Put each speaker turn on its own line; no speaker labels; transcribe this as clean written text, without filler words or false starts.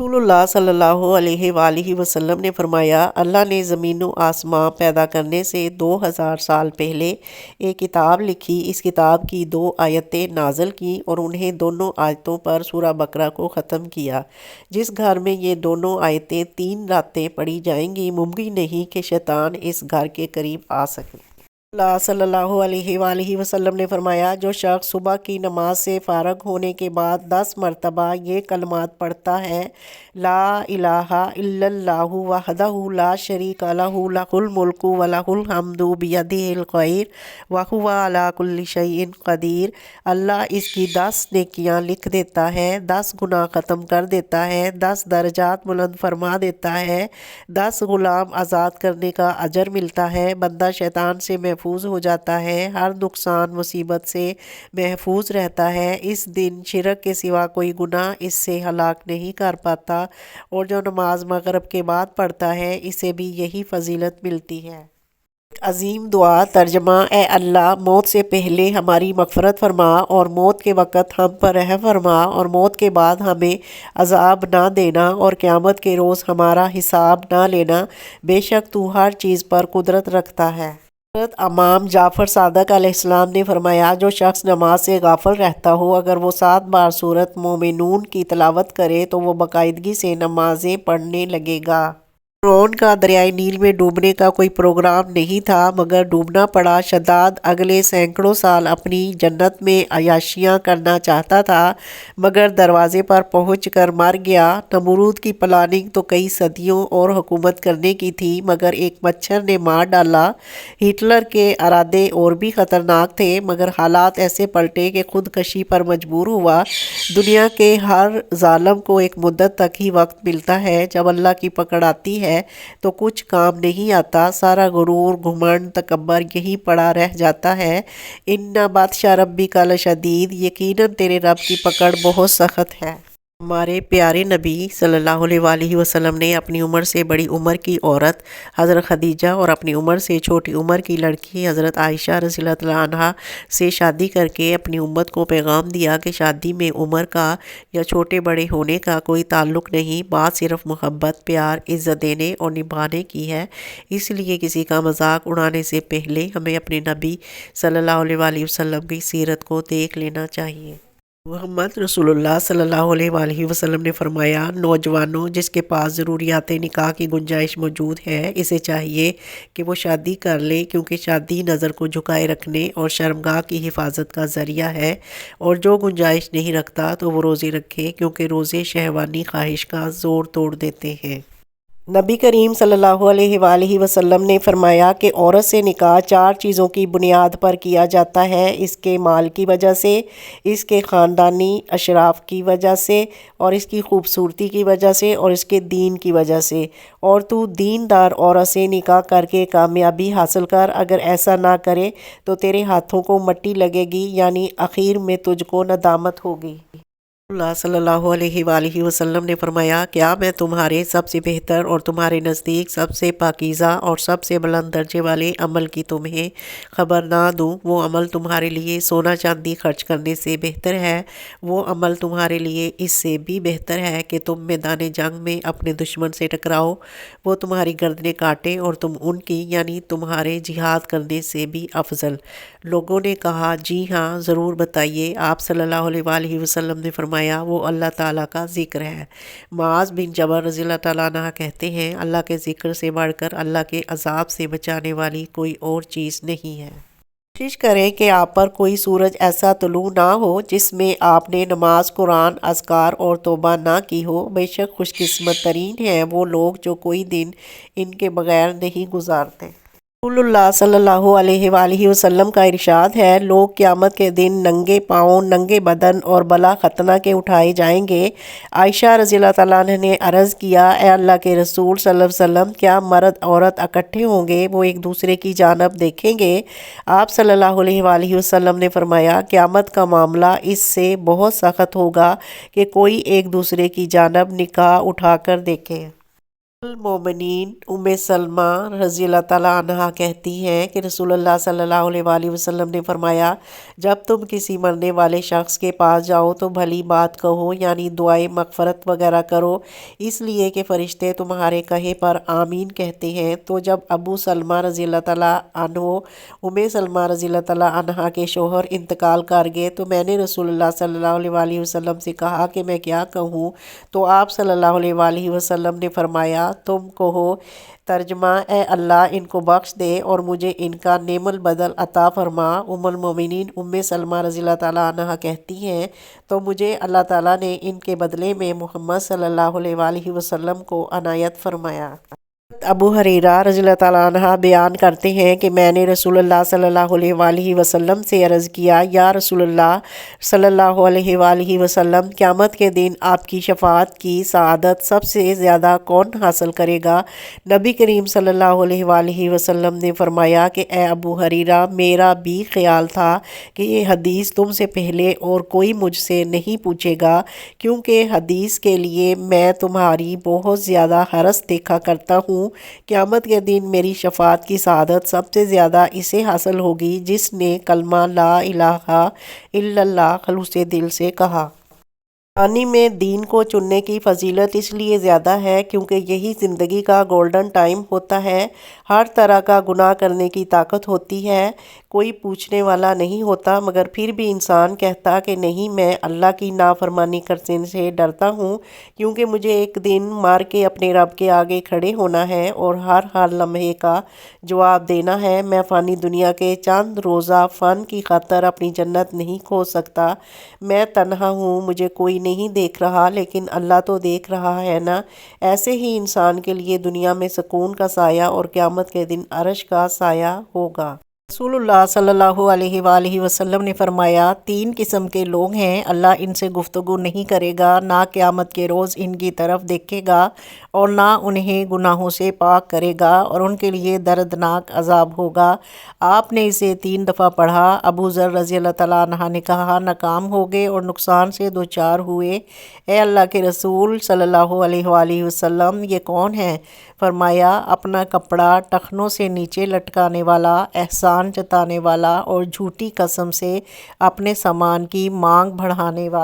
رسول اللہ صلی اللہ علیہ وآلہ وسلم نے فرمایا، اللہ نے زمین و آسمان پیدا کرنے سے 2000 سال پہلے ایک کتاب لکھی، اس کتاب کی 2 آیتیں نازل کی اور انہیں دونوں آیتوں پر سورہ بقرہ کو ختم کیا۔ جس گھر میں یہ دونوں آیتیں 3 راتیں پڑھی جائیں گی، ممکن نہیں کہ شیطان اس گھر کے قریب آ سکے۔ اللہ صلی اللہ علیہ وآلہ وسلم نے فرمایا، جو شخص صبح کی نماز سے فارغ ہونے کے بعد 10 مرتبہ یہ کلمات پڑھتا ہے، لا الہ الا اللہ وحدہ لا شریک لہ لہ الملک ولہ الحمد بیدہ الخیر وہو علی کل شیء قدیر، اللہ اس کی 10 نیکیاں لکھ دیتا ہے، 10 گناہ ختم کر دیتا ہے، 10 درجات بلند فرما دیتا ہے، 10 غلام آزاد کرنے کا اجر ملتا ہے، بندہ شیطان سے محفوظ ہو جاتا ہے، ہر نقصان مصیبت سے محفوظ رہتا ہے، اس دن شرک کے سوا کوئی گناہ اس سے ہلاک نہیں کر پاتا، اور جو نماز مغرب کے بعد پڑھتا ہے اسے بھی یہی فضیلت ملتی ہے۔ عظیم دعا ترجمہ: اے اللہ، موت سے پہلے ہماری مغفرت فرما اور موت کے وقت ہم پر رحم فرما، اور موت کے بعد ہمیں عذاب نہ دینا اور قیامت کے روز ہمارا حساب نہ لینا، بے شک تو ہر چیز پر قدرت رکھتا ہے۔ حضرت امام جعفر صادق علیہ السلام نے فرمایا، جو شخص نماز سے غافل رہتا ہو، اگر وہ 7 بار سورۃ مومنون کی تلاوت کرے تو وہ باقاعدگی سے نمازیں پڑھنے لگے گا۔ فرعون کا دریائے نیل میں ڈوبنے کا کوئی پروگرام نہیں تھا، مگر ڈوبنا پڑا۔ شداد اگلے سینکڑوں سال اپنی جنت میں عیاشیاں کرنا چاہتا تھا، مگر دروازے پر پہنچ کر مر گیا۔ نمرود کی پلاننگ تو کئی صدیوں اور حکومت کرنے کی تھی، مگر ایک مچھر نے مار ڈالا۔ ہٹلر کے ارادے اور بھی خطرناک تھے، مگر حالات ایسے پلٹے کہ خودکشی پر مجبور ہوا۔ دنیا کے ہر ظالم کو ایک مدت تک ہی وقت ملتا ہے، جب اللہ کی پکڑ آتی ہے تو کچھ کام نہیں آتا، سارا غرور، گھمنڈ، تکبر یہی پڑا رہ جاتا ہے۔ ان بطش ربک لشدید، یقیناً تیرے رب کی پکڑ بہت سخت ہے۔ ہمارے پیارے نبی صلی اللہ علیہ وآلہ وسلم نے اپنی عمر سے بڑی عمر کی عورت حضرت خدیجہ اور اپنی عمر سے چھوٹی عمر کی لڑکی حضرت عائشہ رضی اللہ عنہا سے شادی کر کے اپنی امت کو پیغام دیا کہ شادی میں عمر کا یا چھوٹے بڑے ہونے کا کوئی تعلق نہیں، بات صرف محبت، پیار، عزت دینے اور نبھانے کی ہے۔ اس لیے کسی کا مذاق اڑانے سے پہلے ہمیں اپنے نبی صلی اللہ علیہ وآلہ وسلم کی سیرت کو دیکھ لینا چاہیے۔ محمد رسول اللہ صلی اللہ علیہ وآلہ وسلم نے فرمایا، نوجوانوں، جس کے پاس ضروریات نکاح کی گنجائش موجود ہے، اسے چاہیے کہ وہ شادی کر لے، کیونکہ شادی نظر کو جھکائے رکھنے اور شرمگاہ کی حفاظت کا ذریعہ ہے، اور جو گنجائش نہیں رکھتا تو وہ روزے رکھے، کیونکہ روزے شہوانی خواہش کا زور توڑ دیتے ہیں۔ نبی کریم صلی اللہ علیہ وآلہ وسلم نے فرمایا کہ عورت سے نکاح 4 چیزوں کی بنیاد پر کیا جاتا ہے: اس کے مال کی وجہ سے، اس کے خاندانی اشراف کی وجہ سے، اور اس کی خوبصورتی کی وجہ سے، اور اس کے دین کی وجہ سے، اور تو دیندار عورت سے نکاح کر کے کامیابی حاصل کر، اگر ایسا نہ کرے تو تیرے ہاتھوں کو مٹی لگے گی، یعنی آخر میں تجھ کو ندامت ہوگی۔ اللہ صلی اللہ علیہ وآلہ وسلم نے فرمایا، کیا میں تمہارے سب سے بہتر اور تمہارے نزدیک سب سے پاکیزہ اور سب سے بلند درجے والے عمل کی تمہیں خبر نہ دوں؟ وہ عمل تمہارے لیے سونا چاندی خرچ کرنے سے بہتر ہے، وہ عمل تمہارے لیے اس سے بھی بہتر ہے کہ تم میدان جنگ میں اپنے دشمن سے ٹکراؤ، وہ تمہاری گردنیں کاٹے اور تم ان کی، یعنی تمہارے جہاد کرنے سے بھی افضل۔ لوگوں نے کہا، جی ہاں، ضرور بتائیے۔ آپ صلی اللہ علیہ وآلہ وسلم نے فرمایا، وہ اللہ تعالیٰ کا ذکر ہے۔ معاذ بن جبل رضی اللہ تعالیٰ عنہ کہتے ہیں، اللہ کے ذکر سے بڑھ کر اللہ کے عذاب سے بچانے والی کوئی اور چیز نہیں ہے۔ کوشش کریں کہ آپ پر کوئی سورج ایسا طلوع نہ ہو جس میں آپ نے نماز، قرآن، اذکار اور توبہ نہ کی ہو۔ بے شک خوش قسمت ترین ہیں وہ لوگ جو کوئی دن ان کے بغیر نہیں گزارتے۔ رسول اللہ صلی اللہ علیہ وآلہ وسلم کا ارشاد ہے، لوگ قیامت کے دن ننگے پاؤں، ننگے بدن اور بلا ختنہ کے اٹھائے جائیں گے۔ عائشہ رضی اللہ تعالیٰ عنہ نے عرض کیا، اے اللہ کے رسول صلی اللہ علیہ وسلم، کیا مرد عورت اکٹھے ہوں گے؟ وہ ایک دوسرے کی جانب دیکھیں گے؟ آپ صلی اللہ علیہ وآلہ وسلم نے فرمایا، قیامت کا معاملہ اس سے بہت سخت ہوگا کہ کوئی ایک دوسرے کی جانب نگاہ اٹھا کر دیکھے۔ المومنین ام سلمہ رضی اللہ تعالیٰ عنہا کہتی ہیں کہ رسول اللہ صلی اللہ علیہ وسلم نے فرمایا، جب تم کسی مرنے والے شخص کے پاس جاؤ تو بھلی بات کہو، یعنی دعائے مغفرت وغیرہ کرو، اس لیے کہ فرشتے تمہارے کہے پر آمین کہتے ہیں۔ تو جب ابو سلمہ رضی اللہ تعالیٰ عنہ ام سلمہ رضی اللہ تعالیٰ عنہا کے شوہر انتقال کر گئے تو میں نے رسول اللہ صلی اللہ علیہ وسلم سے کہا کہ میں کیا کہوں، تو آپ صلی اللہ علیہ وسلم نے فرمایا، تم کہو ترجمہ: اے اللہ ان کو بخش دے اور مجھے ان کا نعم البدل عطا فرما۔ ام المومنین ام سلمہ رضی اللہ تعالیٰ عنہا کہتی ہیں، تو مجھے اللہ تعالیٰ نے ان کے بدلے میں محمد صلی اللہ علیہ وسلم کو عنایت فرمایا۔ ابو ہریرہ رضی اللہ تعالیٰ عنہ بیان کرتے ہیں کہ میں نے رسول اللہ صلی اللہ علیہ وسلم سے عرض کیا، یا رسول اللہ صلی اللہ علیہ وسلم، قیامت کے دن آپ کی شفاعت کی سعادت سب سے زیادہ کون حاصل کرے گا؟ نبی کریم صلی اللہ علیہ وسلم نے فرمایا کہ اے ابو ہریرہ، میرا بھی خیال تھا کہ یہ حدیث تم سے پہلے اور کوئی مجھ سے نہیں پوچھے گا، کیونکہ حدیث کے لیے میں تمہاری بہت زیادہ حرص دیکھا کرتا ہوں۔ قیامت کے دن میری شفاعت کی سعادت سب سے زیادہ اسے حاصل ہوگی جس نے کلمہ لا الہ الا اللہ خلوص دل سے کہا۔ پانی میں دین کو چننے کی فضیلت اس لیے زیادہ ہے کیونکہ یہی زندگی کا گولڈن ٹائم ہوتا ہے۔ ہر طرح کا گناہ کرنے کی طاقت ہوتی ہے، کوئی پوچھنے والا نہیں ہوتا، مگر پھر بھی انسان کہتا کہ نہیں، میں اللہ کی نافرمانی کرنے سے ڈرتا ہوں کیونکہ مجھے ایک دن مر کے اپنے رب کے آگے کھڑے ہونا ہے اور ہر لمحے کا جواب دینا ہے۔ میں فانی دنیا کے چند روزہ فن کی خاطر اپنی جنت نہیں کھو سکتا۔ میں تنہا ہوں، مجھے کوئی نہیں دیکھ رہا، لیکن اللہ تو دیکھ رہا ہے نا۔ ایسے ہی انسان کے لیے دنیا میں سکون کا سایہ اور قیامت کے دن عرش کا سایہ ہوگا۔ رسول اللہ صلی اللہ علیہ وسلم نے فرمایا، تین قسم کے لوگ ہیں، اللہ ان سے گفتگو نہیں کرے گا، نہ قیامت کے روز ان کی طرف دیکھے گا اور نہ انہیں گناہوں سے پاک کرے گا، اور ان کے لیے دردناک عذاب ہوگا۔ آپ نے اسے 3 دفعہ پڑھا۔ ابو ذر رضی اللہ تعالیٰ عنہ نے کہا، ناکام ہو گئے اور نقصان سے دوچار ہوئے۔ اے اللہ کے رسول صلی اللہ علیہ وسلم، یہ کون ہے؟ فرمایا، اپنا کپڑا ٹخنوں سے نیچے لٹکانے والا، احسان جتانے والا اور جھوٹی قسم سے اپنے سامان کی مانگ بڑھانے والا۔